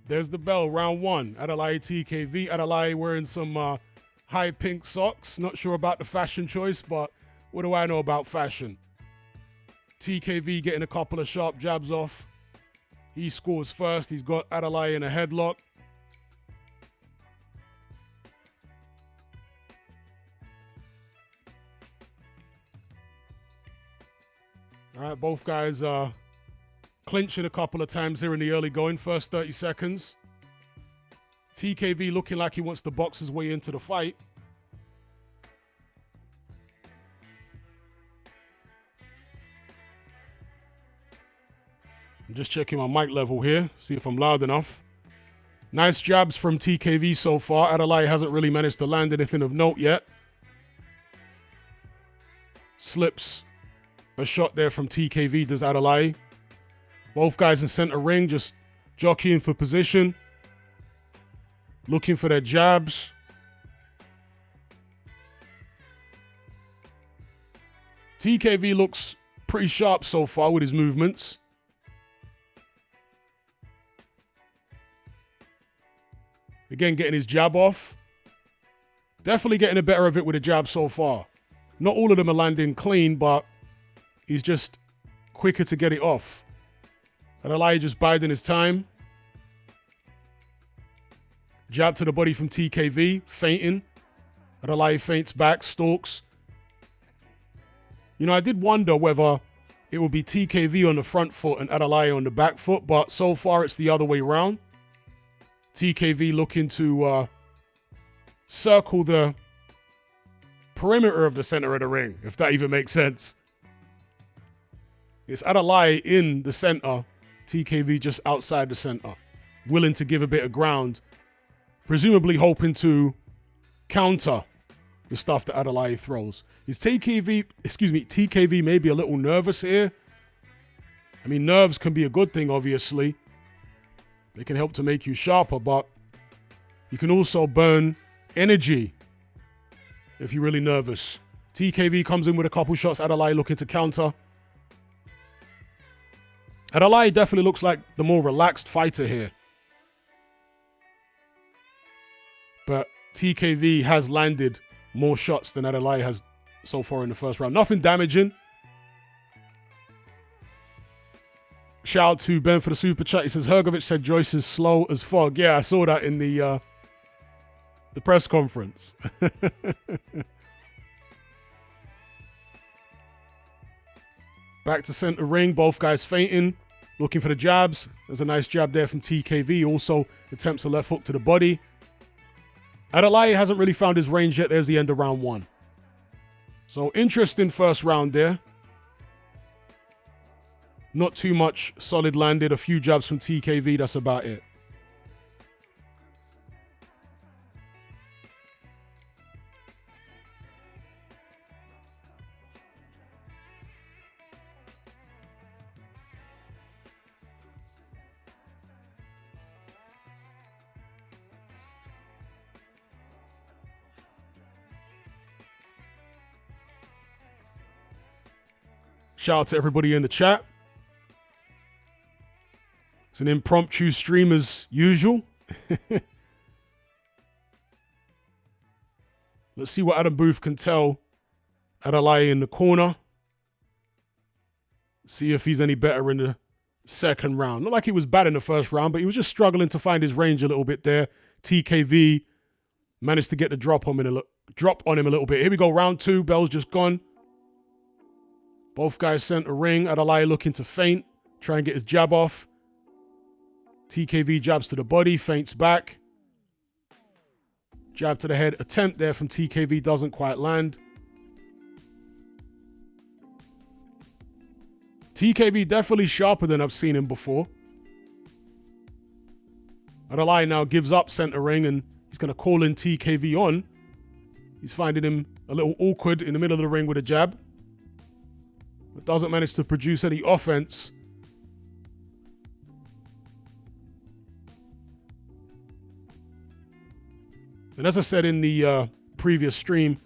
There's the bell, round one. Adeleye TKV. Adeleye wearing some high pink socks. Not sure about the fashion choice, but what do I know about fashion? TKV getting a couple of sharp jabs off. He scores first. He's got Adeleye in a headlock. All right, both guys clinching a couple of times here in the early going, first 30 seconds. TKV looking like he wants to box his way into the fight. I'm just checking my mic level here, see if I'm loud enough. Nice jabs from TKV so far. Adeleye hasn't really managed to land anything of note yet. Slips a shot there from TKV, does Adeleye. Both guys in center ring, just jockeying for position. Looking for their jabs. TKV looks pretty sharp so far with his movements. Again, getting his jab off. Definitely getting the better of it with a jab so far. Not all of them are landing clean, but he's just quicker to get it off. Adeleye just biding his time. Jab to the body from TKV, feinting. Adeleye feints back, stalks. You know, I did wonder whether it would be TKV on the front foot and Adeleye on the back foot, but so far it's the other way around. TKV looking to circle the perimeter of the center of the ring, if that even makes sense. It's Adeleye in the center, TKV just outside the center, willing to give a bit of ground, presumably hoping counter the stuff that Adeleye throws. Is TKV maybe a little nervous here? I mean, nerves can be a good thing, obviously. They can help to make you sharper, but you can also burn energy if you're really nervous. TKV comes in with a couple shots. Adeleye looking to counter. Adeleye definitely looks like the more relaxed fighter here. But TKV has landed more shots than Adeleye has so far in the first round. Nothing damaging. Shout out to Ben for the super chat. He says, Hrgovic said Joyce is slow as fog. Yeah, I saw that in the press conference. Back to center ring. Both guys feinting. Looking for the jabs. There's a nice jab there from TKV. Also attempts a left hook to the body. Adeleye hasn't really found his range yet. There's the end of round one. So interesting first round there. Not too much solid landed. A few jabs from TKV. That's about it. Shout out to everybody in the chat. It's an impromptu stream as usual. Let's see what Adam Booth can tell Adeleye in the corner. See if he's any better in the second round. Not like he was bad in the first round, but he was just struggling to find his range a little bit there. TKV managed to get the drop on him a little bit. Here we go, round two. Bell's just gone. Both guys sent a ring. Adeleye looking to feint, try and get his jab off. TKV jabs to the body, feints back. Jab to the head. Attempt there from TKV doesn't quite land. TKV definitely sharper than I've seen him before. Adeleye now gives up center ring and he's going to call in TKV on. He's finding him a little awkward in the middle of the ring with a jab. But doesn't manage to produce any offense. And as I said in the previous stream,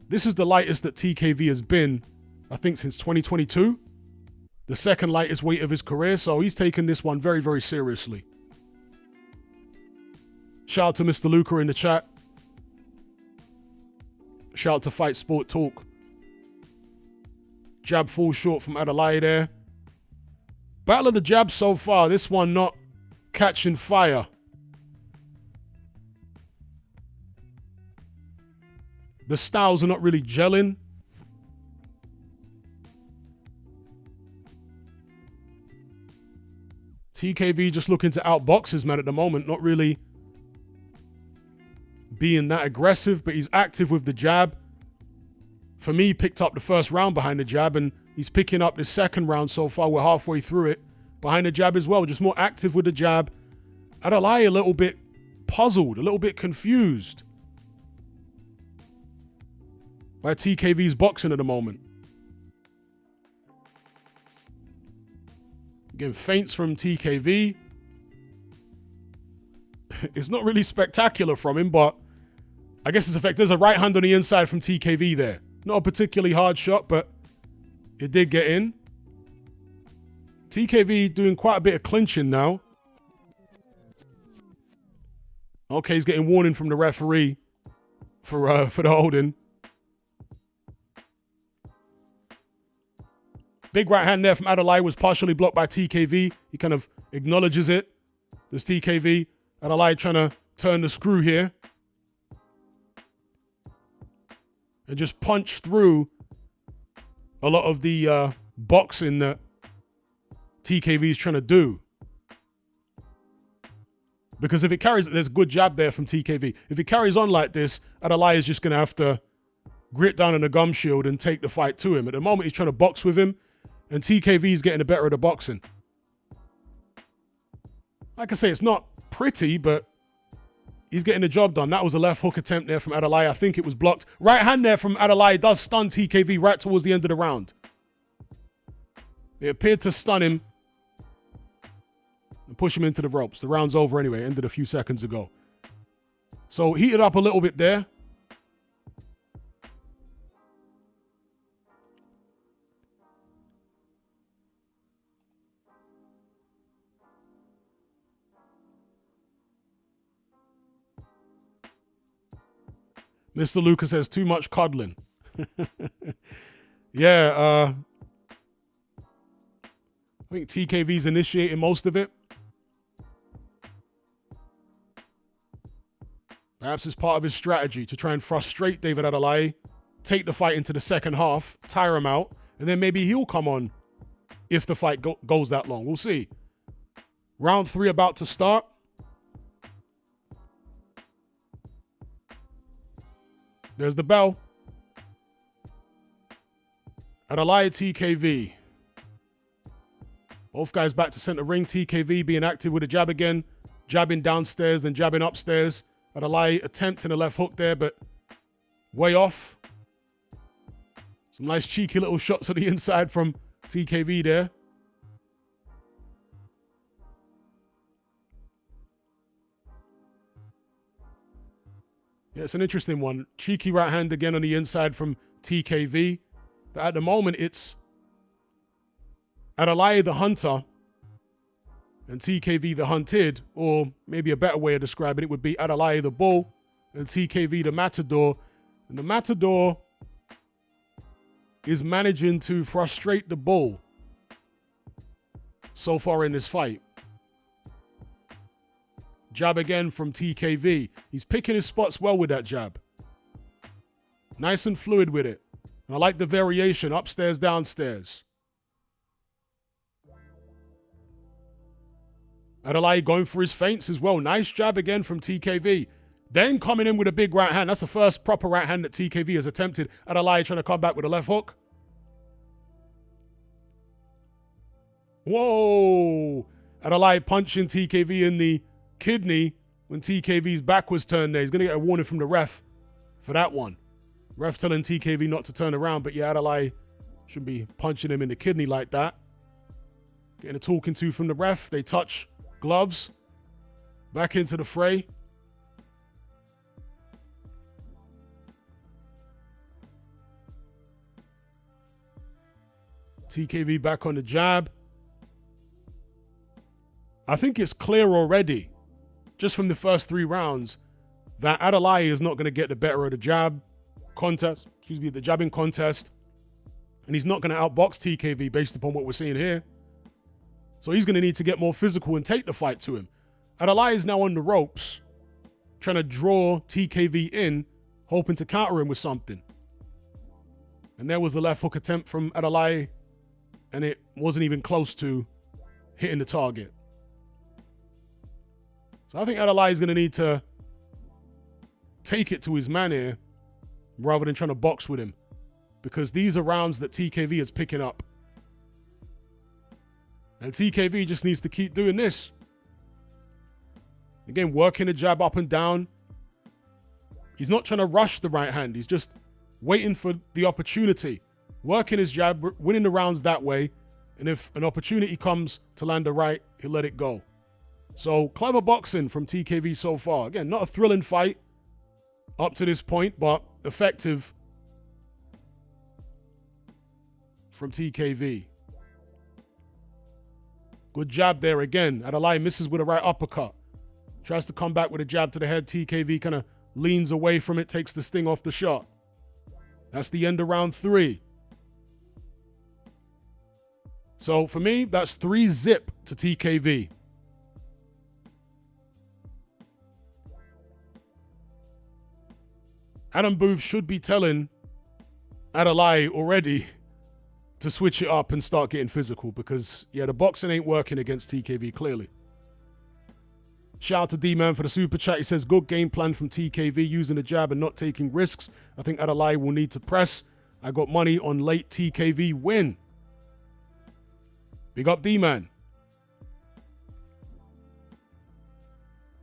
this is the lightest that TKV has been, I think, since 2022. The second lightest weight of his career, so he's taken this one very, very seriously. Shout out to Mr. Luca in the chat. Shout out to Fight Sport Talk. Jab falls short from Adeleye there. Battle of the jabs so far. This one not catching fire. The styles are not really gelling. TKV just looking to outbox his man at the moment. Not really being that aggressive, but he's active with the jab. For me, he picked up the first round behind the jab, and he's picking up the second round so far. We're halfway through it. Behind the jab as well, just more active with the jab. Adeleye a little bit puzzled, a little bit confused by TKV's boxing at the moment. Again, feints from TKV. It's not really spectacular from him, but I guess it's effective. There's a right hand on the inside from TKV there. Not a particularly hard shot, but it did get in. TKV doing quite a bit of clinching now. Okay, he's getting warning from the referee for the holding. Big right hand there from Adeleye was partially blocked by TKV. He kind of acknowledges it. There's TKV. Adeleye trying to turn the screw here. And just punch through a lot of the boxing that TKV is trying to do. Because if it carries, there's a good jab there from TKV. If it carries on like this, Adeleye is just going to have to grit down on the gum shield and take the fight to him. At the moment, he's trying to box with him, and TKV is getting the better of the boxing. Like I say, it's not pretty, but he's getting the job done. That was a left hook attempt there from Adeleye. I think it was blocked. Right hand there from Adeleye does stun TKV right towards the end of the round. It appeared to stun him and push him into the ropes. The round's over anyway. Ended a few seconds ago. So heated up a little bit there. Mr. Lucas says too much coddling. Yeah, I think TKV's initiating most of it. Perhaps it's part of his strategy to try and frustrate David Adeleye, take the fight into the second half, tire him out, and then maybe he'll come on if the fight goes that long. We'll see. Round 3 about to start. There's the bell. Adeleye, TKV. Both guys back to center ring. TKV being active with a jab again. Jabbing downstairs, then jabbing upstairs. Adeleye attempting a left hook there, but way off. Some nice cheeky little shots on the inside from TKV there. Yeah, it's an interesting one. Cheeky right hand again on the inside from TKV. But at the moment, it's Adeleye the hunter and TKV the hunted, or maybe a better way of describing it would be Adeleye the bull and TKV the matador. And the matador is managing to frustrate the bull so far in this fight. Jab again from TKV. He's picking his spots well with that jab. Nice and fluid with it. And I like the variation, upstairs, downstairs. Adeleye going for his feints as well. Nice jab again from TKV. Then coming in with a big right hand. That's the first proper right hand that TKV has attempted. Adeleye trying to come back with a left hook. Whoa! Adeleye punching TKV in the kidney when TKV's back was turned there. He's going to get a warning from the ref for that one. Ref telling TKV not to turn around, but yeah, Adeleye shouldn't be punching him in the kidney like that. Getting a talking to from the ref. They touch gloves. Back into the fray. TKV back on the jab. I think it's clear already just from the first 3 rounds, that Adeleye is not going to get the better of the jab contest, the jabbing contest. And he's not going to outbox TKV based upon what we're seeing here. So he's going to need to get more physical and take the fight to him. Adeleye is now on the ropes, trying to draw TKV in, hoping to counter him with something. And there was the left hook attempt from Adeleye, and it wasn't even close to hitting the target. So I think Adeleye is going to need to take it to his man here rather than trying to box with him, because these are rounds that TKV is picking up. And TKV just needs to keep doing this. Again, working the jab up and down. He's not trying to rush the right hand. He's just waiting for the opportunity. Working his jab, winning the rounds that way. And if an opportunity comes to land a right, he'll let it go. So, clever boxing from TKV so far. Again, not a thrilling fight up to this point, but effective from TKV. Good jab there again. Adeleye misses with a right uppercut. Tries to come back with a jab to the head. TKV kind of leans away from it, takes the sting off the shot. That's the end of round 3. So for me, that's 3-0 to TKV. Adam Booth should be telling Adeleye already to switch it up and start getting physical, because, yeah, the boxing ain't working against TKV, clearly. Shout out to D-Man for the super chat. He says, good game plan from TKV, using the jab and not taking risks. I think Adeleye will need to press. I got money on late TKV win. Big up D-Man.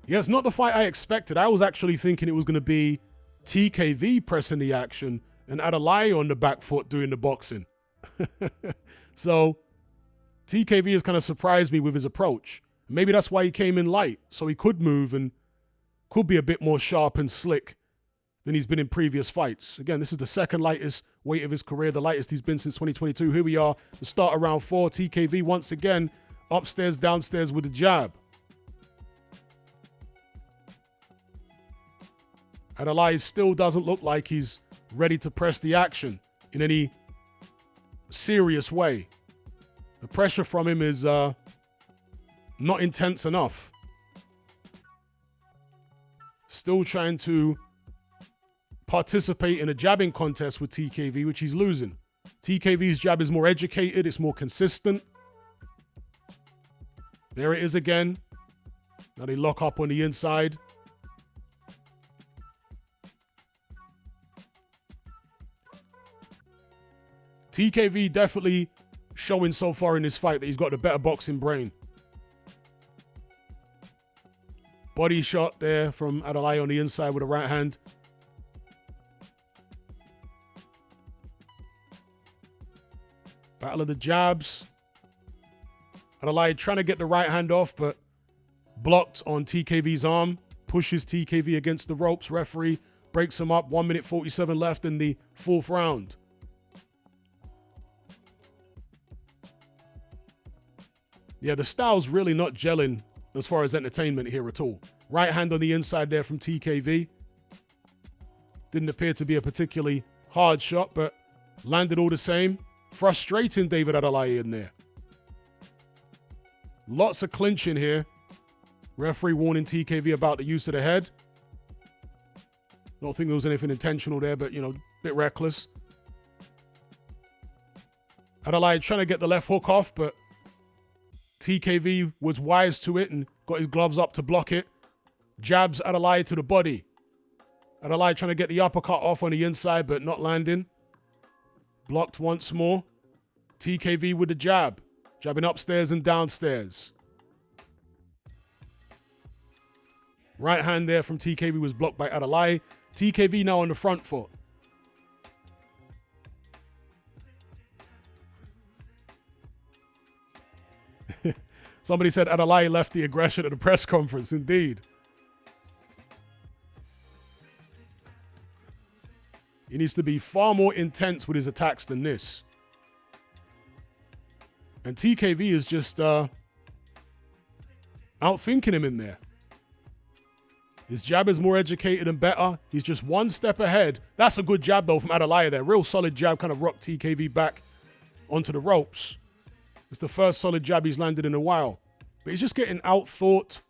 Yeah, it's not the fight I expected. I was actually thinking it was going to be TKV pressing the action and Adeleye on the back foot doing the boxing. So TKV has kind of surprised me with his approach. Maybe that's why he came in light, so he could move and could be a bit more sharp and slick than he's been in previous fights. Again, this is the second lightest weight of his career, the lightest he's been since 2022. Here we are, the start of round 4. TKV once again, upstairs, downstairs with the jab. Adeleye still doesn't look like he's ready to press the action in any serious way. The pressure from him is not intense enough. Still trying to participate in a jabbing contest with TKV, which he's losing. TKV's jab is more educated, it's more consistent. There it is again. Now they lock up on the inside. TKV definitely showing so far in this fight that he's got the better boxing brain. Body shot there from Adeleye on the inside with a right hand. Battle of the jabs. Adeleye trying to get the right hand off, but blocked on TKV's arm. Pushes TKV against the ropes. Referee breaks him up. 1 minute 47 left in the 4th round. Yeah, the style's really not gelling as far as entertainment here at all. Right hand on the inside there from TKV. Didn't appear to be a particularly hard shot, but landed all the same. Frustrating David Adeleye in there. Lots of clinching here. Referee warning TKV about the use of the head. Don't think there was anything intentional there, but, you know, a bit reckless. Adeleye trying to get the left hook off, but TKV was wise to it and got his gloves up to block it. Jabs Adeleye to the body. Adeleye trying to get the uppercut off on the inside, but not landing. Blocked once more. TKV with the jab. Jabbing upstairs and downstairs. Right hand there from TKV was blocked by Adeleye. TKV now on the front foot. Somebody said Adeleye left the aggression at the press conference. Indeed. He needs to be far more intense with his attacks than this. And TKV is just outthinking him in there. His jab is more educated and better. He's just one step ahead. That's a good jab, though, from Adeleye there. Real solid jab, kind of rocked TKV back onto the ropes. It's the first solid jab he's landed in a while. But he's just getting out-thought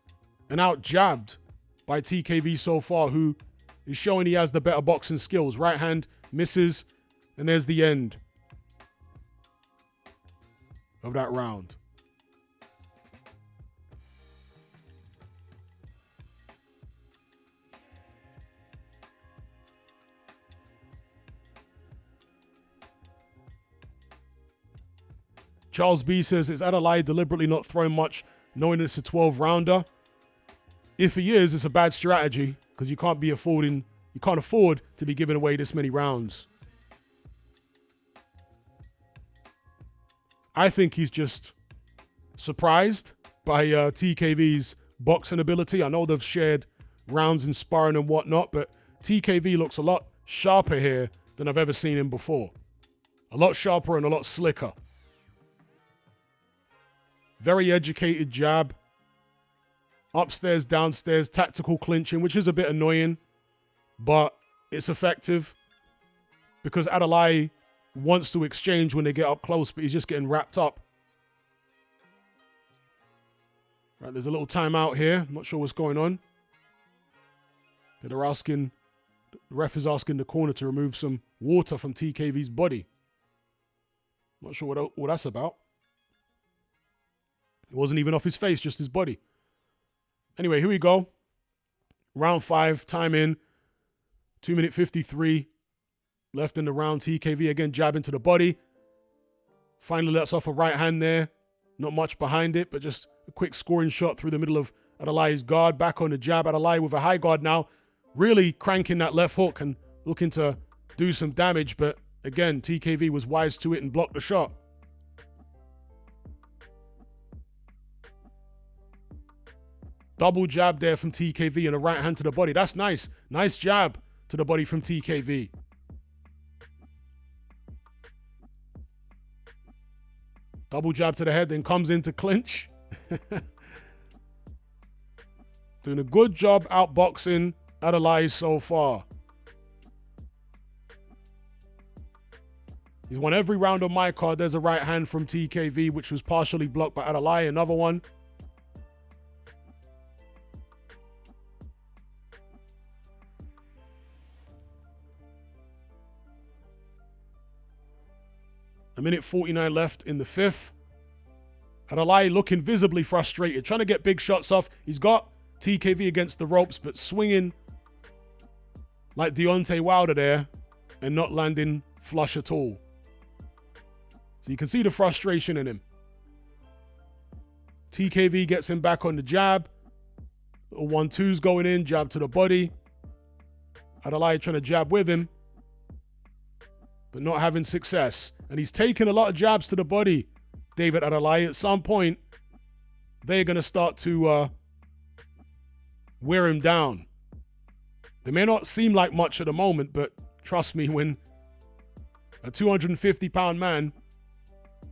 and out-jabbed by TKV so far, who is showing he has the better boxing skills. Right hand misses, and there's the end of that round. Charles B says, is Adeleye deliberately not throwing much, knowing it's a 12-rounder? If he is, it's a bad strategy, because you can't afford to be giving away this many rounds. I think he's just surprised by TKV's boxing ability. I know they've shared rounds in sparring and whatnot, but TKV looks a lot sharper here than I've ever seen him before. A lot sharper and a lot slicker. Very educated jab. Upstairs, downstairs, tactical clinching, which is a bit annoying, but it's effective because Adeleye wants to exchange when they get up close, but he's just getting wrapped up. Right, there's a little timeout here. I'm not sure what's going on. The ref is asking the corner to remove some water from TKV's body. Not sure what that's about. It wasn't even off his face, just his body. Anyway, here we go. Round 5, time in. 2 minute 53 left in the round. TKV again jabbing to the body. Finally lets off a right hand there. Not much behind it, but just a quick scoring shot through the middle of Adeleye's guard. Back on the jab. Adeleye with a high guard now. Really cranking that left hook and looking to do some damage. But again, TKV was wise to it and blocked the shot. Double jab there from TKV and a right hand to the body. That's nice. Nice jab to the body from TKV. Double jab to the head, then comes into clinch. Doing a good job outboxing Adeleye so far. He's won every round on my card. There's a right hand from TKV, which was partially blocked by Adeleye. Another one. A minute 49 left in the 5th. Adeleye looking visibly frustrated, trying to get big shots off. He's got TKV against the ropes, but swinging like Deontay Wilder there and not landing flush at all. So you can see the frustration in him. TKV gets him back on the jab. Little 1-2's going in, jab to the body. Adeleye trying to jab with him, but not having success. And he's taking a lot of jabs to the body, David Adeleye. At some point, they're going to start to wear him down. They may not seem like much at the moment, but trust me, when a 250-pound man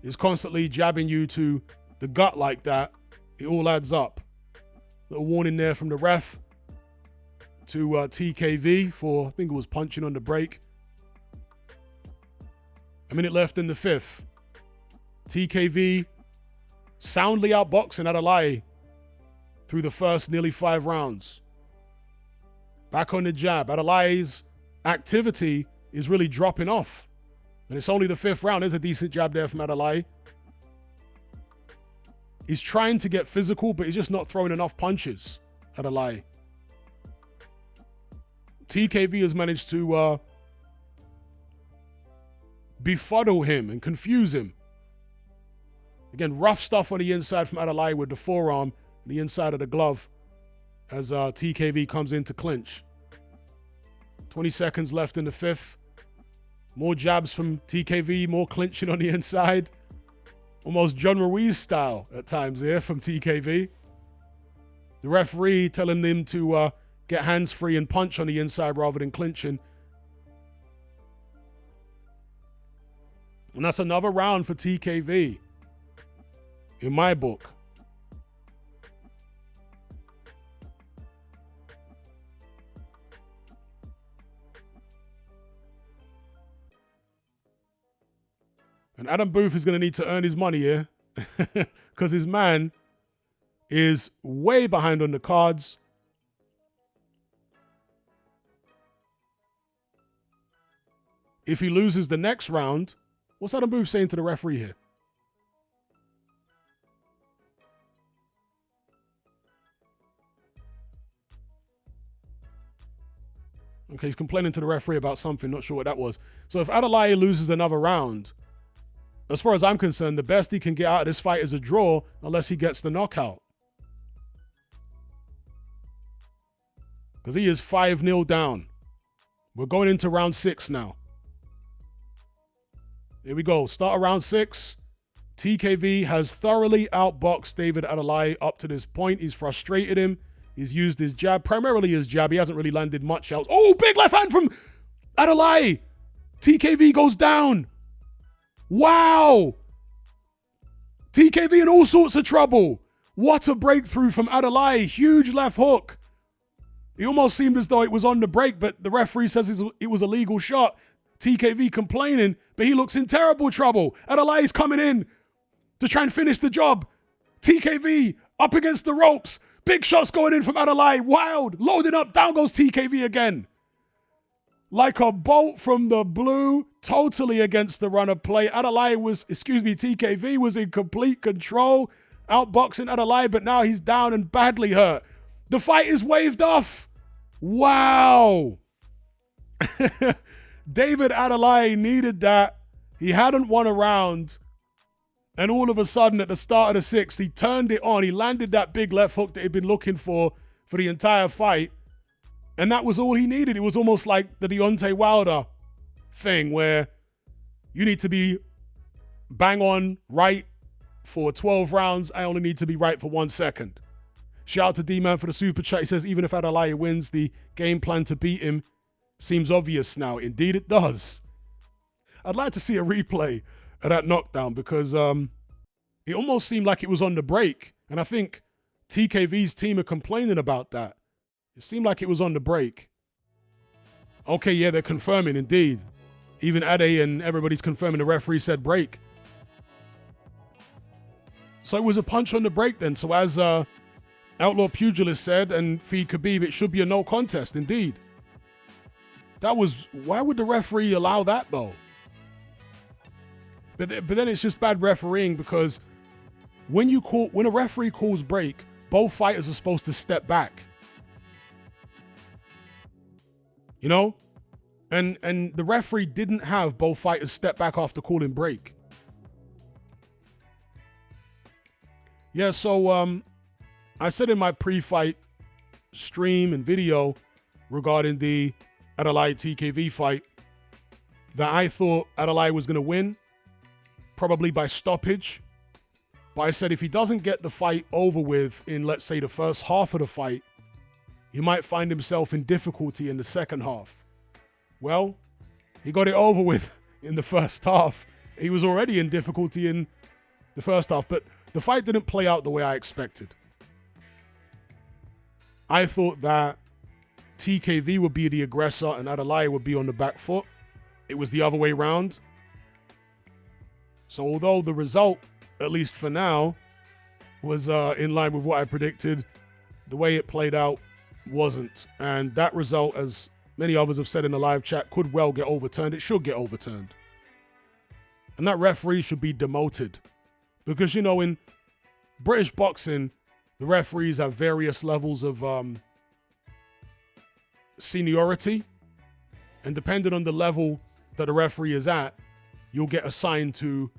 is constantly jabbing you to the gut like that, it all adds up. Little warning there from the ref to TKV for, I think it was punching on the break. A minute left in the 5th. TKV soundly outboxing Adeleye through the first nearly 5 rounds. Back on the jab. Adeleye's activity is really dropping off. And it's only the 5th round. There's a decent jab there from Adeleye. He's trying to get physical, but he's just not throwing enough punches, Adeleye. TKV has managed to befuddle him and confuse him. Again, rough stuff on the inside from Adeleye with the forearm, the inside of the glove, as TKV comes in to clinch. 20 seconds left in the 5th. More jabs from TKV, more clinching on the inside. Almost John Ruiz style at times here from TKV. The referee telling them to get hands free and punch on the inside rather than clinching. And that's another round for TKV in my book. And Adam Booth is going to need to earn his money here because his man is way behind on the cards. If he loses the next round, what's Adam Booth saying to the referee here? Okay, he's complaining to the referee about something, not sure what that was. So if Adeleye loses another round, as far as I'm concerned, the best he can get out of this fight is a draw unless he gets the knockout. Because he is 5-0 down. We're going into round 6 now. Here we go. Start of round 6. TKV has thoroughly outboxed David Adeleye up to this point. He's frustrated him. He's used his jab, primarily his jab. He hasn't really landed much else. Oh, big left hand from Adeleye. TKV goes down. Wow. TKV in all sorts of trouble. What a breakthrough from Adeleye. Huge left hook. It almost seemed as though it was on the break, but the referee says it was a legal shot. TKV complaining, but he looks in terrible trouble. Adeleye's coming in to try and finish the job. TKV up against the ropes. Big shots going in from Adeleye. Wild. Loading up. Down goes TKV again. Like a bolt from the blue. Totally against the run of play. TKV was in complete control. Outboxing Adeleye, but now he's down and badly hurt. The fight is waved off. Wow. David Adeleye needed that. He hadn't won a round. And all of a sudden, at the start of the 6th, he turned it on. He landed that big left hook that he'd been looking for the entire fight. And that was all he needed. It was almost like the Deontay Wilder thing where you need to be bang on right for 12 rounds. I only need to be right for 1 second. Shout out to D-Man for the super chat. He says, even if Adeleye wins, the game plan to beat him seems obvious now. Indeed, it does. I'd like to see a replay of that knockdown because it almost seemed like it was on the break. And I think TKV's team are complaining about that. It seemed like it was on the break. Okay, yeah, they're confirming, indeed. Even Ade and everybody's confirming the referee said break. So it was a punch on the break then. So as Outlaw Pugilist said, and Feed Khabib, it should be a no contest, indeed. Why would the referee allow that though? But then it's just bad refereeing because when a referee calls break, both fighters are supposed to step back. You know? And the referee didn't have both fighters step back after calling break. Yeah, so I said in my pre-fight stream and video regarding the Adeleye TKV fight that I thought Adeleye was going to win, probably by stoppage. But I said if he doesn't get the fight over with in, let's say, the first half of the fight, he might find himself in difficulty in the second half. Well, he got it over with in the first half. He was already in difficulty in the first half, but the fight didn't play out the way I expected. I thought that TKV would be the aggressor and Adeleye would be on the back foot. It was the other way around. So although the result, at least for now, was in line with what I predicted, the way it played out wasn't. And that result, as many others have said in the live chat, could well get overturned. It should get overturned. And that referee should be demoted. Because, you know, in British boxing, the referees have various levels of seniority. And depending on the level that the referee is at, you'll get assigned to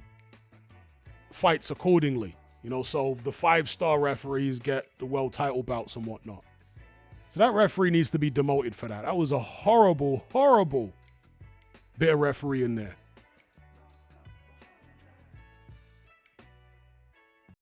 fights accordingly. You know, so the 5-star referees get the world title bouts and whatnot. So that referee needs to be demoted for that. That was a horrible, horrible bit of referee in there.